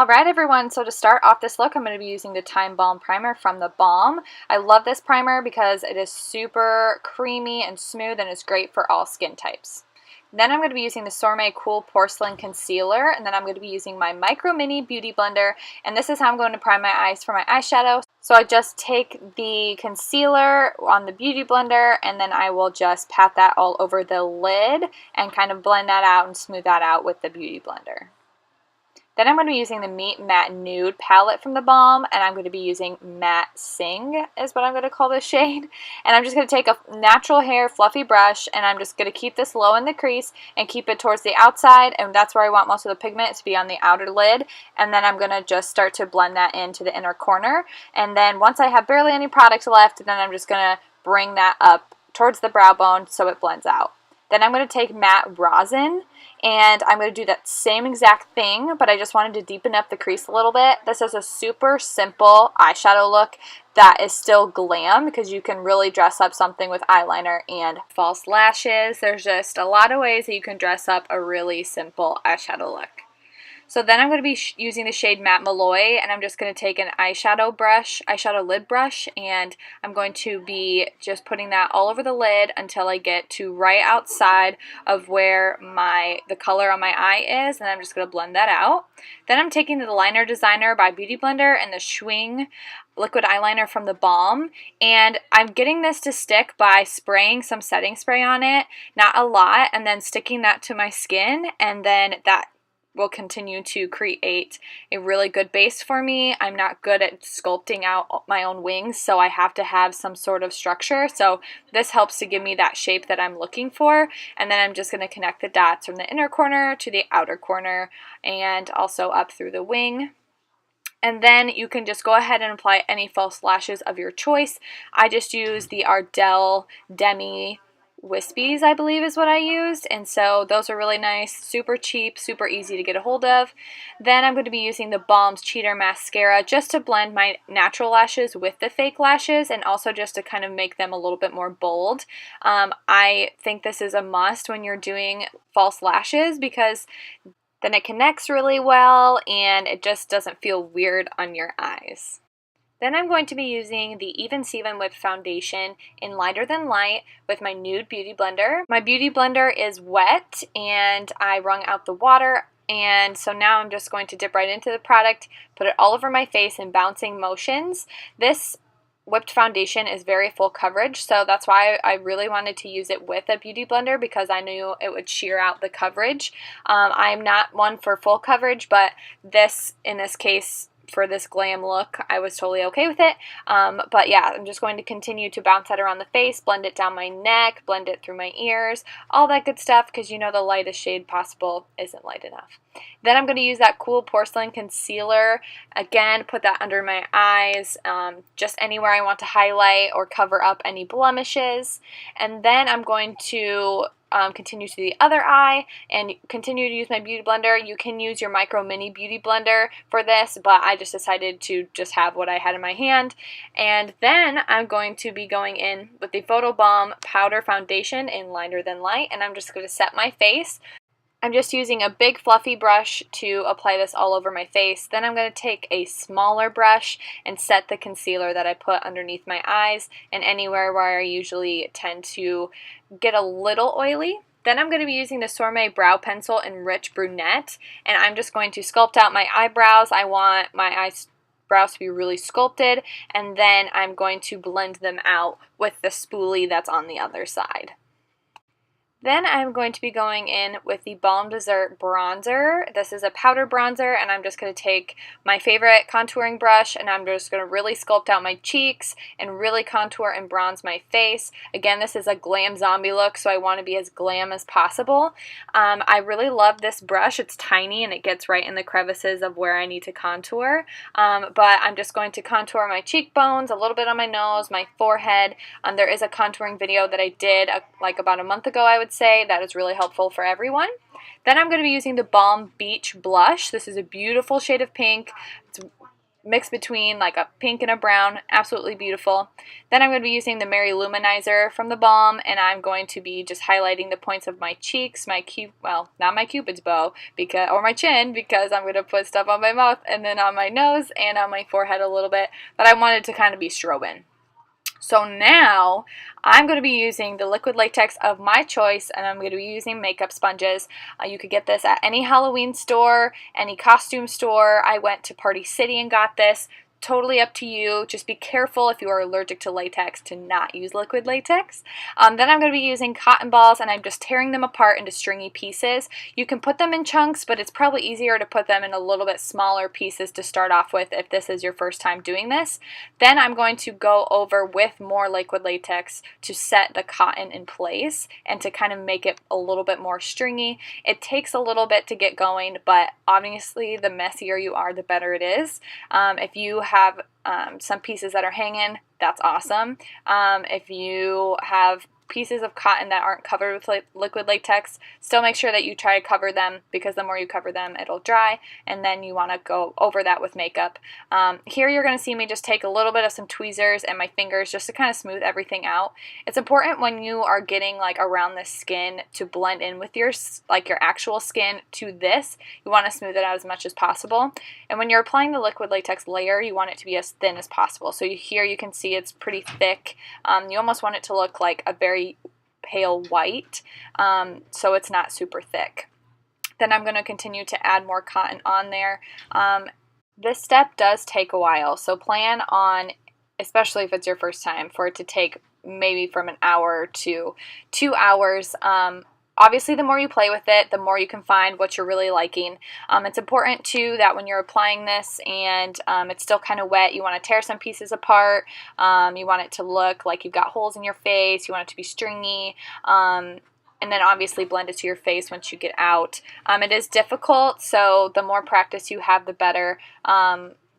Alright everyone, so to start off this look, I'm going to be using the TheBalm primer from theBalm. I love this primer because it is super creamy and smooth and is great for all skin types. Then I'm going to be using the Sorme Cool Porcelain Concealer, and then I'm going to be using my micro.mini beauty blender, and this is how I'm going to prime my eyes for my eyeshadow. So I just take the concealer on the beauty blender, and then I will just pat that all over the lid and kind of blend that out and smooth that out with the beauty blender. Then I'm going to be using the Meet Matte Nude palette from theBalm, and I'm going to be using Matte Singh is what I'm going to call this shade. And I'm just going to take a natural hair fluffy brush, and I'm just going to keep this low in the crease and keep it towards the outside, and that's where I want most of the pigment to be, on the outer lid. And then I'm going to just start to blend that into the inner corner. And then once I have barely any product left, then I'm just going to bring that up towards the brow bone so it blends out. Then I'm going to take matte Rosen, and I'm going to do that same exact thing, but I just wanted to deepen up the crease a little bit. This is a super simple eyeshadow look that is still glam, because you can really dress up something with eyeliner and false lashes. There's just a lot of ways that you can dress up a really simple eyeshadow look. So then I'm going to be using the shade Matte Malloy, and I'm just going to take an eyeshadow lid brush, and I'm going to be just putting that all over the lid until I get to right outside of where the color on my eye is, and I'm just going to blend that out. Then I'm taking the Liner.designer by Beauty Blender and the Schwing Liquid Eyeliner from theBalm, and I'm getting this to stick by spraying some setting spray on it, not a lot, and then sticking that to my skin, and then that will continue to create a really good base for me. I'm not good at sculpting out my own wings, so I have to have some sort of structure. So this helps to give me that shape that I'm looking for. And then I'm just going to connect the dots from the inner corner to the outer corner and also up through the wing. And then you can just go ahead and apply any false lashes of your choice. I just use the Ardel Demi Wispies, I believe is what I used, and so those are really nice, super cheap, super easy to get a hold of. Then I'm going to be using theBalm's Cheater Mascara just to blend my natural lashes with the fake lashes, and also just to kind of make them a little bit more bold. I think this is a must when you're doing false lashes, because then it connects really well and it just doesn't feel weird on your eyes. Then I'm going to be using the Even Steven Whipped Foundation in Lighter Than Light with my Nude Beauty Blender. My Beauty Blender is wet, and I wrung out the water, and so now I'm just going to dip right into the product, put it all over my face in bouncing motions. This whipped foundation is very full coverage, so that's why I really wanted to use it with a beauty blender, because I knew it would sheer out the coverage. I'm not one for full coverage, but in this case, for this glam look, I was totally okay with it. But yeah, I'm just going to continue to bounce that around the face, blend it down my neck, blend it through my ears, all that good stuff, because you know the lightest shade possible isn't light enough. Then I'm going to use that Cool Porcelain Concealer. Again, put that under my eyes, just anywhere I want to highlight or cover up any blemishes. And then I'm going to continue to the other eye and continue to use my beauty blender. You can use your micro.mini beauty blender for this, but I just decided to just have what I had in my hand. And then I'm going to be going in with the Photobalm Powder Foundation in Lighter Than Light, and I'm just going to set my face. I'm just using a big fluffy brush to apply this all over my face. Then I'm going to take a smaller brush and set the concealer that I put underneath my eyes and anywhere where I usually tend to get a little oily. Then I'm going to be using the Sorme Brow Pencil in Rich Brunette, and I'm just going to sculpt out my eyebrows. I want my eyebrows to be really sculpted, and then I'm going to blend them out with the spoolie that's on the other side. Then I'm going to be going in with the Balm Dessert Bronzer. This is a powder bronzer, and I'm just going to take my favorite contouring brush, and I'm just going to really sculpt out my cheeks and really contour and bronze my face. Again, this is a glam zombie look, so I want to be as glam as possible. I really love this brush. It's tiny, and it gets right in the crevices of where I need to contour. But I'm just going to contour my cheekbones, a little bit on my nose, my forehead. There is a contouring video that I did like about a month ago, I would say, that is really helpful for everyone. Then I'm going to be using the Balm Beach Blush. This is a beautiful shade of pink. It's mix between like a pink and a brown, absolutely beautiful. Then I'm going to be using the MaryLou Manizer from theBalm, and I'm going to be just highlighting the points of my cheeks, well, not my cupid's bow, or my chin, because I'm going to put stuff on my mouth and then on my nose and on my forehead a little bit, but I wanted to kind of be strobing. So now I'm going to be using the liquid latex of my choice, and I'm going to be using makeup sponges. You could get this at any Halloween store, any costume store. I went to Party City and got this. Totally up to you. Just be careful if you are allergic to latex to not use liquid latex. Then I'm going to be using cotton balls, and I'm just tearing them apart into stringy pieces. You can put them in chunks, but it's probably easier to put them in a little bit smaller pieces to start off with if this is your first time doing this. Then I'm going to go over with more liquid latex to set the cotton in place and to kind of make it a little bit more stringy. It takes a little bit to get going, but obviously the messier you are, the better it is. If you have some pieces that are hanging, that's awesome. If you have pieces of cotton that aren't covered with liquid latex, still make sure that you try to cover them, because the more you cover them, it'll dry, and then you want to go over that with makeup. Here you're going to see me just take a little bit of some tweezers and my fingers just to kind of smooth everything out. It's important when you are getting like around the skin to blend in with your actual skin to this. You want to smooth it out as much as possible. And when you're applying the liquid latex layer, you want it to be as thin as possible. So here you can see it's pretty thick. You almost want it to look like a very pale white, so it's not super thick. Then I'm going to continue to add more cotton on there. This step does take a while, so plan on, especially if it's your first time, for it to take maybe from an hour to 2 hours. Obviously, the more you play with it, the more you can find what you're really liking. It's important, too, that when you're applying this and it's still kind of wet, you want to tear some pieces apart. You want it to look like you've got holes in your face. You want it to be stringy. And then obviously blend it to your face once you get out. It is difficult, so the more practice you have, the better.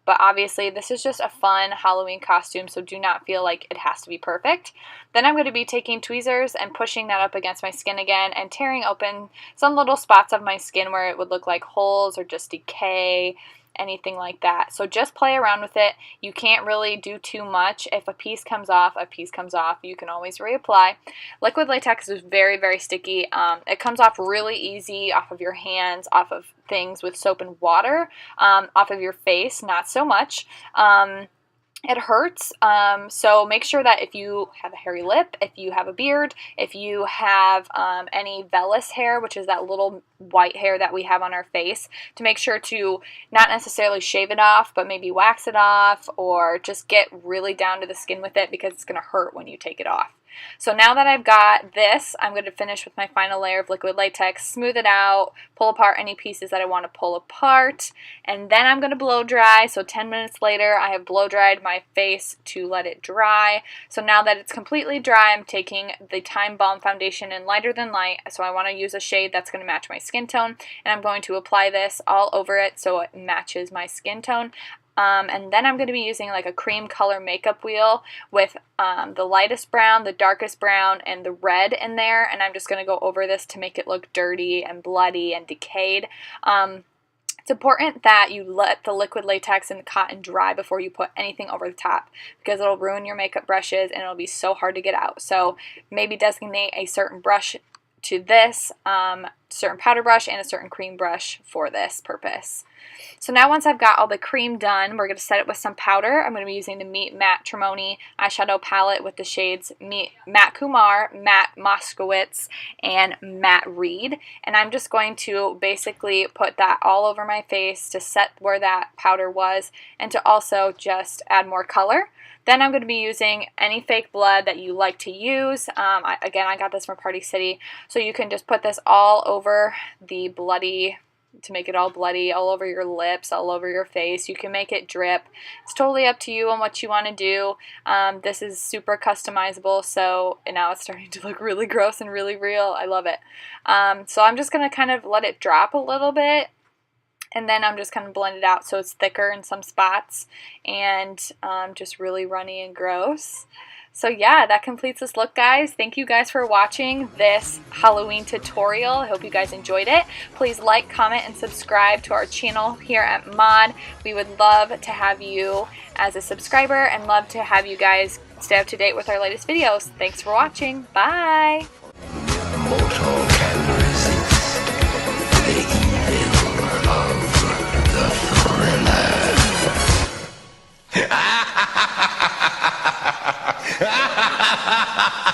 But obviously this is just a fun Halloween costume, so do not feel like it has to be perfect. Then I'm going to be taking tweezers and pushing that up against my skin again and tearing open some little spots of my skin where it would look like holes or just decay, anything like that. So just play around with it. You can't really do too much. If a piece comes off, a piece comes off. You can always reapply. Liquid latex is very, very sticky. It comes off really easy off of your hands, off of things with soap and water, off of your face, not so much. It hurts, so make sure that if you have a hairy lip, if you have a beard, if you have any vellus hair, which is that little white hair that we have on our face, to make sure to not necessarily shave it off, but maybe wax it off, or just get really down to the skin with it, because it's going to hurt when you take it off. So now that I've got this, I'm going to finish with my final layer of liquid latex, smooth it out, pull apart any pieces that I want to pull apart, and then I'm going to blow dry. So 10 minutes later, I have blow dried my face to let it dry. So now that it's completely dry, I'm taking the theBalm foundation in Lighter Than Light. So I want to use a shade that's going to match my skin tone, and I'm going to apply this all over it so it matches my skin tone. And then I'm going to be using like a cream color makeup wheel with the lightest brown, the darkest brown, and the red in there, and I'm just going to go over this to make it look dirty and bloody and decayed. It's important that you let the liquid latex and the cotton dry before you put anything over the top, because it'll ruin your makeup brushes and it'll be so hard to get out. So maybe designate a certain brush to this, certain powder brush and a certain cream brush for this purpose. So now once I've got all the cream done, we're going to set it with some powder. I'm going to be using the Meet Matte Trimony eyeshadow palette with the shades Matte Kumar, Matte Moskowitz, and Matte Reed. And I'm just going to basically put that all over my face to set where that powder was, and to also just add more color. Then I'm going to be using any fake blood that you like to use. Again, I got this from Party City, so you can just put this all over the bloody, to make it all bloody, all over your lips, all over your face. You can make it drip. It's totally up to you on what you want to do. This is super customizable, so and now it's starting to look really gross and really real. I love it. So I'm just going to kind of let it drop a little bit, and then I'm just going to blend it out so it's thicker in some spots and just really runny and gross. So yeah, that completes this look, guys. Thank you guys for watching this Halloween tutorial. I hope you guys enjoyed it. Please like, comment, and subscribe to our channel here at Mod. We would love to have you as a subscriber and love to have you guys stay up to date with our latest videos. Thanks for watching. Bye! Mortal can resist the evil of the thriller. Ha ha ha ha ha ha!